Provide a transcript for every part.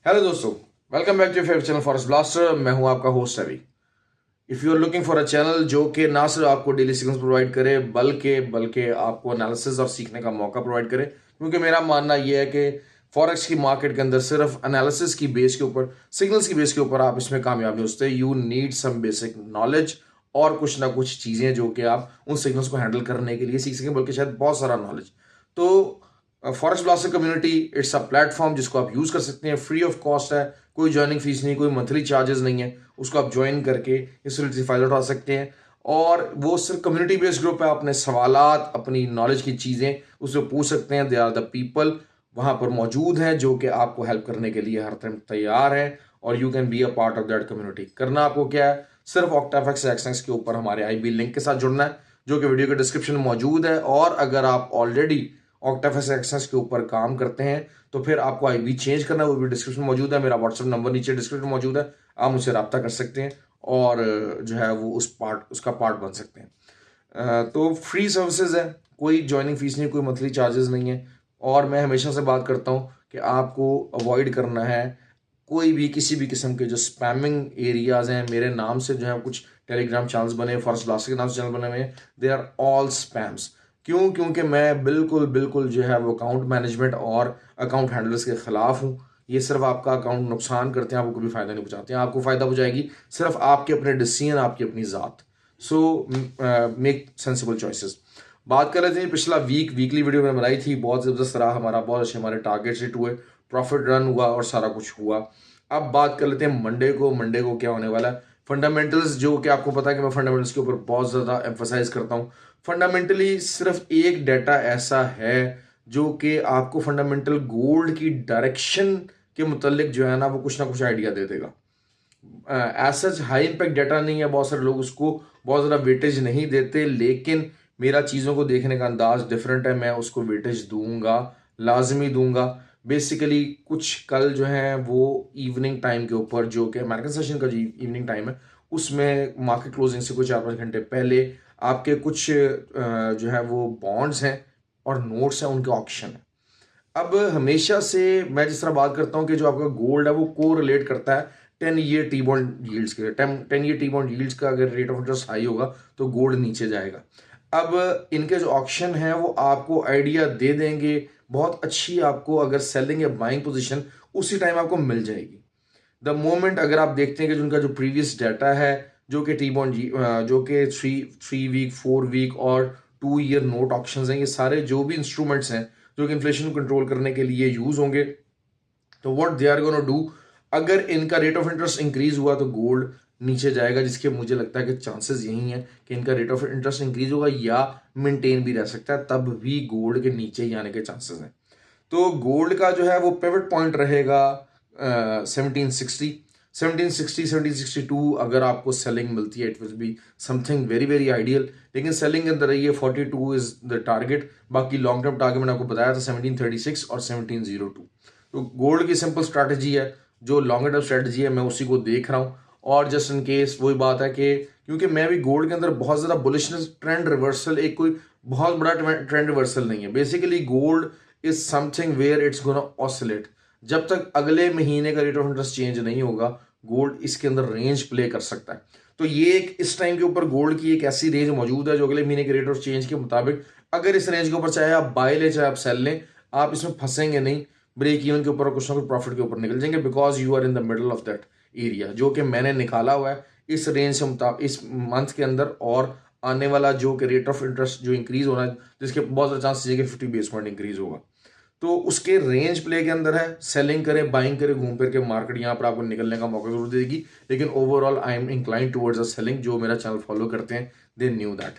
Hello दोस्तों, welcome back to favourite channel forest blaster. मैं हूं आपका host Ravi. If you are looking for a channel जो कि ना सिर्फ आपको डेली सिग्नल्स प्रोवाइड करे बल्कि आपको एनालिसिस और सीखने का मौका प्रोवाइड करे, क्योंकि मेरा मानना यह है कि फॉरेक्स की मार्केट के अंदर सिर्फ एनालिसिस की बेस के ऊपर, सिग्नल्स की बेस के ऊपर आप इसमें कामयाब नहीं होते। You need some basic knowledge और कुछ ना कुछ चीज़ें जो कि आप उन सिग्नल्स को हैंडल करने के लिए सीख सकें, बल्कि शायद बहुत सारा नॉलेज। तो forest blaster community it's a platform जिसको आप यूज़ कर सकते हैं, फ्री ऑफ कॉस्ट है, कोई ज्वाइनिंग फीस नहीं, कोई मंथली चार्जेस नहीं है। उसको आप ज्वाइन करके इस फैसिलिटी से फ़ायदा उठा सकते हैं। और वो सिर्फ कम्युनिटी बेस्ड ग्रुप है। अपने सवालात, अपनी नॉलेज की चीज़ें उससे पूछ सकते हैं। दे आर द पीपल वहाँ पर मौजूद हैं जो कि आपको हेल्प करने के लिए हर टाइम तैयार हैं, और you can be a part of that community. करना आपको क्या है, सिर्फ ऑक्टाफेक्स एक्सएक्स के ऊपर हमारे आईबी लिंक के साथ जुड़ना है, जो कि वीडियो के डिस्क्रिप्शन में मौजूद है। और अगर आप ऑलरेडी ऑक्टाफेक्स एक्सएक्स के ऊपर काम करते हैं तो फिर आपको आईबी चेंज करना है, वो भी डिस्क्रिप्शन में मौजूद है। मेरा व्हाट्सएप नंबर नीचे डिस्क्रिप्शन में मौजूद है, आप मुझसे रब्ता कर सकते हैं और जो है वो उसका पार्ट बन सकते हैं। तो फ्री सर्विसेज है, कोई ज्वाइनिंग फीस नहीं, कोई मंथली चार्जेस नहीं है। और मैं हमेशा से बात करता हूँ कि आपको अवॉइड करना है कोई भी किसी भी किस्म के जो स्पैमिंग एरियाज हैं। मेरे नाम से जो है कुछ टेलीग्राम चैनल्स बने, फॉरेस्ट ब्लास्टर के नाम से चैनल बने हुए हैं, दे आर ऑल स्पैम्स। क्यों? क्योंकि मैं बिल्कुल बिल्कुल जो है वो अकाउंट मैनेजमेंट और अकाउंट हैंडलर्स के खिलाफ हूँ। ये सिर्फ आपका अकाउंट नुकसान करते हैं, आपको कभी फ़ायदा नहीं पहुँचाते हैं। आपको फ़ायदा पहुँचाएगी सिर्फ आपके अपने डिसीजन, आपकी अपनी ज़ात। So make sensible choices. बात कर रहे थे पिछला वीकली वीडियो मैंने बनाई थी, बहुत ज़बरदस्त रहा हमारा, बहुत अच्छे हमारे टारगेट हिट हुए, प्रॉफिट रन हुआ और सारा कुछ हुआ। अब बात कर लेते हैं मंडे को क्या होने वाला है। फंडामेंटल्स, जो कि आपको पता है कि मैं फंडामेंटल्स के ऊपर बहुत ज़्यादा एम्फोसाइज करता हूँ। फंडामेंटली सिर्फ एक डाटा ऐसा है जो कि आपको फंडामेंटल गोल्ड की डायरेक्शन के मुतल्लिक जो है ना वो कुछ ना कुछ आइडिया दे देगा। सच हाई इम्पैक्ट डाटा नहीं है, बहुत सारे लोग उसको बहुत ज़्यादा वेटेज नहीं देते, लेकिन मेरा चीज़ों को देखने का अंदाज डिफरेंट है। मैं उसको वेटेज दूंगा, लाजमी दूंगा। बेसिकली कुछ कल जो है वो इवनिंग टाइम के ऊपर, जो कि अमेरिकन सेशन का जो इवनिंग टाइम है, उसमें मार्केट क्लोजिंग से कुछ 4-5 घंटे पहले आपके कुछ जो है वो बॉन्ड्स हैं और नोट्स हैं, उनके ऑक्शन है। अब हमेशा से मैं जिस तरह बात करता हूँ कि जो आपका गोल्ड है वो को रिलेट करता है 10 ईयर टी बॉन्ड यील्ड्स के। 10 ईयर टी बॉन्ड यील्ड्स का अगर रेट ऑफ इंटरेस्ट हाई होगा तो गोल्ड नीचे जाएगा। अब इनके जो ऑक्शन है वो आपको आइडिया दे देंगे, बहुत अच्छी आपको अगर सेलिंग या बाइंग पोजीशन उसी टाइम आपको मिल जाएगी। द मोमेंट अगर आप देखते हैं कि उनका जो प्रीवियस डाटा है, जो कि टी बॉन्ड जो कि थ्री वीक 4 वीक और 2 ईयर नोट ऑप्शंस हैं, ये सारे जो भी इंस्ट्रूमेंट्स हैं जो कि इन्फ्लेशन को कंट्रोल करने के लिए यूज होंगे, तो what they are gonna do, अगर इनका रेट ऑफ इंटरेस्ट इंक्रीज हुआ तो गोल्ड नीचे जाएगा, जिसके मुझे लगता है कि चांसेस यही हैं कि इनका रेट ऑफ इंटरेस्ट इंक्रीज होगा या मेंटेन भी रह सकता है, तब भी गोल्ड के नीचे ही आने के चांसेस हैं। तो गोल्ड का जो है वो पिवट पॉइंट रहेगा 1760, 1760 1762। अगर आपको सेलिंग मिलती है it will be something very very ideal, लेकिन सेलिंग के अंदर रही है 42 इज द टारगेट। बाकी लॉन्ग टर्म टारगेट मैंने आपको बताया था 1736 और 1702। तो गोल्ड की सिंपल स्ट्रैटेजी है, जो लॉन्ग टर्म स्ट्रैटेजी है मैं उसी को देख रहा हूँ। और जस्ट इन केस वही बात है कि क्योंकि मैं भी गोल्ड के अंदर बहुत ज़्यादा बुलिशनेस, ट्रेंड रिवर्सल, एक कोई बहुत बड़ा ट्रेंड रिवर्सल नहीं है। Basically gold is something where it's gonna oscillate. जब तक अगले महीने का रेट ऑफ इंटरेस्ट चेंज नहीं होगा, गोल्ड इसके अंदर रेंज प्ले कर सकता है। तो ये एक इस टाइम के ऊपर गोल्ड की एक ऐसी रेंज मौजूद है जो अगले महीने के रेट ऑफ चेंज के मुताबिक, अगर इस रेंज के ऊपर चाहे आप बाय लें चाहे आप सेल लें, आप इसमें फंसेंगे नहीं। ब्रेक इवन के ऊपर कुछ ना कुछ प्रॉफिट के ऊपर निकल जाएंगे, because you are in the middle of that area, जो कि मैंने निकाला हुआ है इस रेंज से मुताबिक इस मंथ के अंदर। और आने वाला जो कि रेट ऑफ इंटरेस्ट जो इंक्रीज होना है, जिसके बहुत ज़्यादा चांस है कि 50 बेस पॉइंट इंक्रीज होगा, तो उसके रेंज प्ले के अंदर है। सेलिंग करें, बाइंग करें, घूम फिर के मार्केट यहाँ पर आपको निकलने का मौका जरूर देगी, लेकिन overall I am incline towards a selling. जो मेरा चैनल फॉलो करते हैं दे न्यू दैट।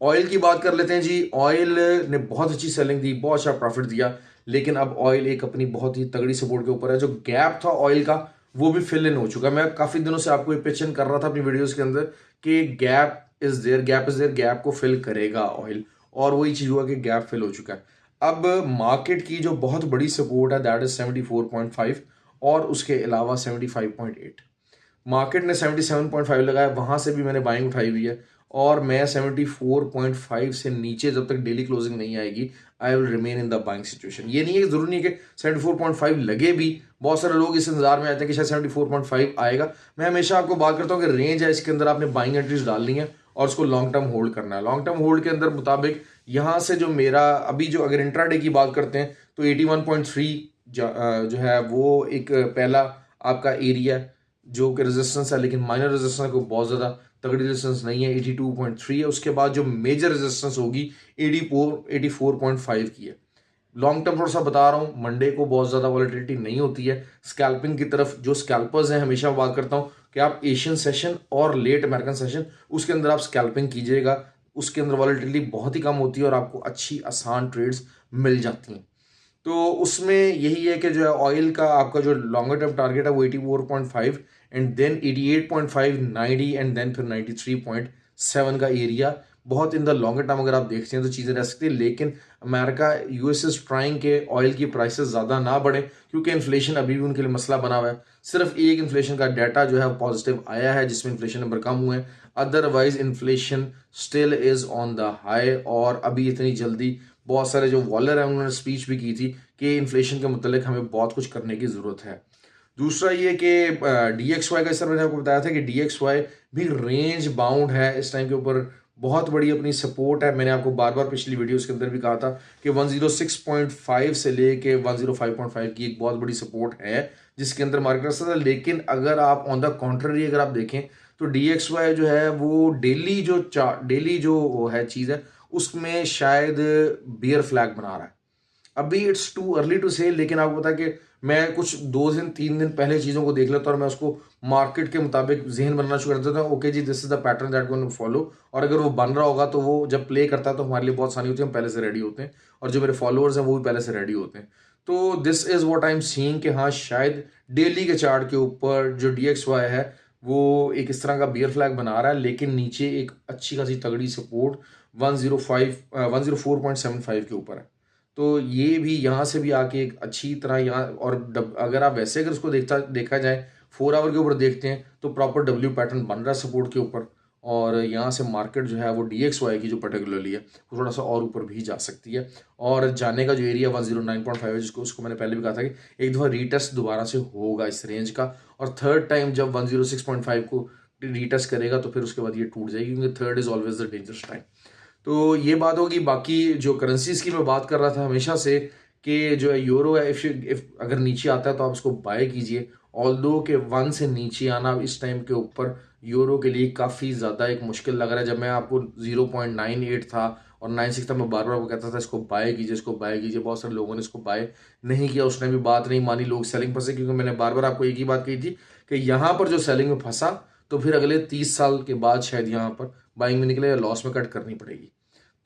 ऑयल की बात कर लेते हैं जी। ऑयल ने बहुत अच्छी सेलिंग दी, बहुत अच्छा प्रॉफिट दिया, लेकिन अब ऑयल एक अपनी बहुत ही तगड़ी सपोर्ट के ऊपर है। जो गैप था ऑयल का वो भी फिल इन हो चुका है। मैं काफी दिनों से आपको पिच इन कर रहा था अपनी वीडियोस के अंदर कि gap is there, gap is there, gap को फिल करेगा ऑयल, और वही चीज हुआ कि गैप फिल हो चुका है। अब मार्केट की जो बहुत बड़ी सपोर्ट है दैट इज 74.5 और उसके अलावा 75.8। मार्केट ने 77.5 लगाया, वहां से भी मैंने बाइंग उठाई हुई है, और मैं 74.5 से नीचे जब तक डेली क्लोजिंग नहीं आएगी I will remain in the buying situation. ये नहीं है कि जरूरी नहीं है कि 74.5 लगे भी, बहुत सारे लोग इस इंतजार में आते हैं कि शायद 74.5 आएगा। मैं हमेशा आपको बात करता हूँ कि रेंज है, इसके अंदर आपने बाइंग एंट्रीज डालनी है और उसको लॉन्ग टर्म होल्ड करना है। लॉन्ग टर्म होल्ड के अंदर मुताबिक यहाँ से जो मेरा अभी जो अगर इंट्राडे की बात करते हैं तो 81.3 जो है वो एक पहला आपका एरिया जो कि रेजिस्टेंस है, लेकिन माइनर रेजिस्टेंस को बहुत ज़्यादा तगड़ी रेजिस्टेंस नहीं है, 82.3 है। उसके बाद जो मेजर रेजिस्टेंस होगी 84.5 की है। लॉन्ग टर्म थोड़ा सा बता रहा हूँ, मंडे को बहुत ज़्यादा वॉलेटिलिटी नहीं होती है। स्कैल्पिंग की तरफ जो स्कैल्पर्स हैं, हमेशा बात करता हूँ कि आप एशियन सेशन और लेट अमेरिकन सेशन उसके अंदर आप स्कैल्पिंग कीजिएगा, उसके अंदर वॉलेटिलिटी बहुत ही कम होती है और आपको अच्छी आसान ट्रेड्स मिल जाती हैं। तो उसमें यही है कि जो है ऑयल का आपका जो लॉन्गर टर्म टारगेट है वो 84.5 एंड देन 88.5, 90 एंड देन फिर 93.7 का एरिया। बहुत इन द लॉन्गर टर्म अगर आप देखते हैं तो चीज़ें रह सकती है, लेकिन अमेरिका यूएस इज ट्राइंग के ऑयल की प्राइसेस ज़्यादा ना बढ़े क्योंकि इन्फ्लेशन अभी भी उनके लिए मसला बना हुआ है। सिर्फ एक इन्फ्लेशन का डाटा जो है पॉजिटिव आया है जिसमें इन्फ्लेशन नंबर कम हुए हैं, otherwise inflation still is on the high. और अभी इतनी जल्दी बहुत सारे जो वॉलर हैं उन्होंने स्पीच भी की थी कि इन्फ्लेशन के मुतल्लिक हमें बहुत कुछ करने की ज़रूरत है। दूसरा ये कि DXY का, इस तरह मैंने आपको बताया था कि DXY भी रेंज बाउंड है, इस टाइम के ऊपर बहुत बड़ी अपनी सपोर्ट है। मैंने आपको बार बार पिछली वीडियोस के अंदर भी कहा था कि 106.5 से लेके 105.5 की एक बहुत बड़ी सपोर्ट है जिसके अंदर मार्केट रखता था। लेकिन अगर आप ऑन द कॉन्ट्ररी अगर आप देखें तो DXY जो है वो डेली जो है चीज़ है उसमें शायद बियर फ्लैग बना रहा है। अभी इट्स टू अर्ली टू से, लेकिन आपको पता है कि मैं कुछ 2 दिन 3 दिन पहले चीज़ों को देख लेता हूँ और मैं उसको मार्केट के मुताबिक जहन बनना शुरू कर देता हूँ। ओके जी, this is the pattern that going to follow. और अगर वो बन रहा होगा तो वो जब प्ले करता है तो हमारे लिए बहुत आसानी होती है, हम पहले से रेडी होते हैं और जो मेरे फॉलोअर्स हैं वो भी पहले से रेडी होते हैं। तो this is what I am seeing कि हाँ शायद डेली के चार्ट के ऊपर जो DXY है वो एक इस तरह का बियर फ्लैग बना रहा है, लेकिन नीचे एक अच्छी खासी तगड़ी सपोर्ट 104.75 के ऊपर है। तो ये भी यहाँ से भी आके एक अच्छी तरह यहाँ और अगर आप वैसे अगर उसको देखा जाए 4 आवर के ऊपर देखते हैं तो प्रॉपर डब्ल्यू पैटर्न बन रहा है सपोर्ट के ऊपर। और यहाँ से मार्केट जो है वो DXY की जो पर्टिकुलरली है वो थोड़ा सा और ऊपर भी जा सकती है। और जाने का जो एरिया 109.5 है जिसको उसको मैंने पहले भी कहा था कि एक दफ़ा रीटेस्ट दोबारा से होगा इस रेंज का, और थर्ड टाइम जब 106.5 को रीटेस्ट करेगा तो फिर उसके बाद ये टूट जाएगी क्योंकि third is always the dangerous time. तो ये बात होगी। बाकी जो करेंसीज की मैं बात कर रहा था हमेशा से कि जो है यूरो है, इफ अगर नीचे आता है तो आप उसको बाय कीजिए। ऑल्दो के 1 से नीचे आना इस टाइम के ऊपर यूरो के लिए काफ़ी ज़्यादा एक मुश्किल लग रहा है। जब मैं आपको 0.98 था और 96 था, मैं बार बार कहता था इसको बाय कीजिए, इसको बाय कीजिए। बहुत सारे लोगों ने इसको बाय नहीं किया, उसने भी बात नहीं मानी, लोग सेलिंग फंसे। क्योंकि मैंने बार बार आपको एक ही बात कही थी कि यहाँ पर जो सेलिंग में फंसा तो फिर अगले 30 साल के बाद शायद यहाँ पर बाइंग में निकले या लॉस में कट करनी पड़ेगी।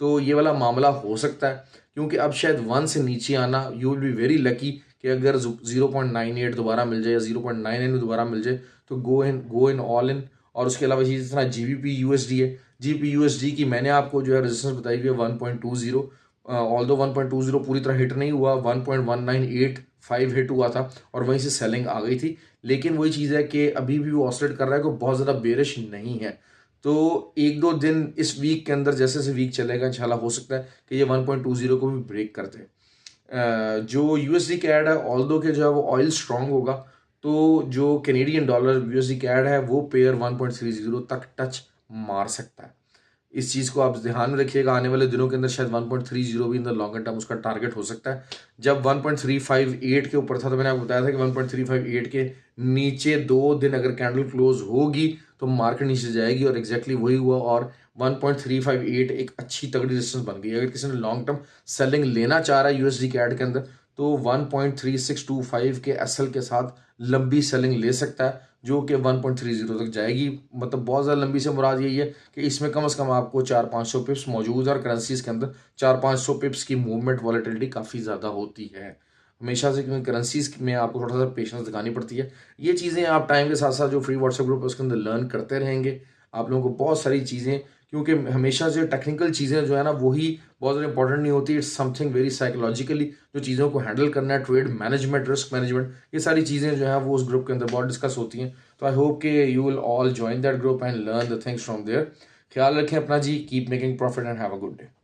तो ये वाला मामला हो सकता है क्योंकि अब शायद 1 से नीचे आना, you will be very lucky कि अगर 0.98 दोबारा मिल जाए या 0.99 में दोबारा मिल जाए तो गो इन ऑल इन। और उसके अलावा जिस तरह GBP USD है, GBP USD की मैंने आपको जो है रेजिस्टेंस बताई हुई है 1.20। ऑल्दो 1.20 पूरी तरह हिट नहीं हुआ, 1.1985 हिट हुआ था और वहीं से सेलिंग आ गई थी। लेकिन वही चीज़ है कि अभी भी वो ऑस्ट्रेट कर रहा है, कोई बहुत ज़्यादा बेरिश नहीं है। तो 1-2 दिन इस वीक के अंदर जैसे जैसे वीक चलेगा इंशाल्लाह हो सकता है कि ये 1.20 को भी ब्रेक कर दे। जो USD कैड है, ऑल्दो के जो है वो ऑयल स्ट्रांग होगा तो जो कैनेडियन डॉलर USD कैड है वो पेयर 1.30 तक टच मार सकता है। इस चीज़ को आप ध्यान में रखिएगा। आने वाले दिनों के अंदर शायद 1.30 भी इन द लॉन्गर टर्म उसका टारगेट हो सकता है। जब 1.358 के ऊपर था तो मैंने आपको बताया था कि 1.358 के नीचे 2 दिन अगर कैंडल क्लोज होगी तो मार्केट नीचे जाएगी, और एग्जैक्टली वही हुआ। और 1.358 एक अच्छी तगड़ी रेजिस्टेंस बन गई। अगर किसी ने लॉन्ग टर्म सेलिंग लेना चाह रहा है USD कैड के अंदर तो 1.3625 के SL के साथ लंबी सेलिंग ले सकता है जो कि 1.30 तक जाएगी। मतलब बहुत ज़्यादा लंबी से मुराद यही है कि इसमें कम से कम आपको 400-500 पिप्स मौजूद है और करेंसीज के अंदर 400-500 पिप्स की मूवमेंट वॉलेटिलिटी काफ़ी ज़्यादा होती है हमेशा से, क्योंकि करेंसीज में आपको थोड़ा सा पेशेंस दिखानी पड़ती है। ये चीज़ें आप टाइम के साथ साथ जो फ्री व्हाट्सएप ग्रुप है उसके अंदर लर्न करते रहेंगे। आप लोगों को बहुत सारी चीज़ें, क्योंकि हमेशा से टेक्निकल चीज़ें जो है ना वही बहुत ज़्यादा इंपॉर्टेंट नहीं होती। इट्स समथिंग वेरी साइकोलॉजिकली जो चीज़ों को हैंडल करना है, ट्रेड मैनेजमेंट, रिस्क मैनेजमेंट, ये सारी चीज़ें जो है वो उस ग्रुप के अंदर बहुत डिस्कस होती हैं। तो आई होप कि you will all join that group and learn the things from there. ख्याल रखें अपना जी, keep making profit and have a good day.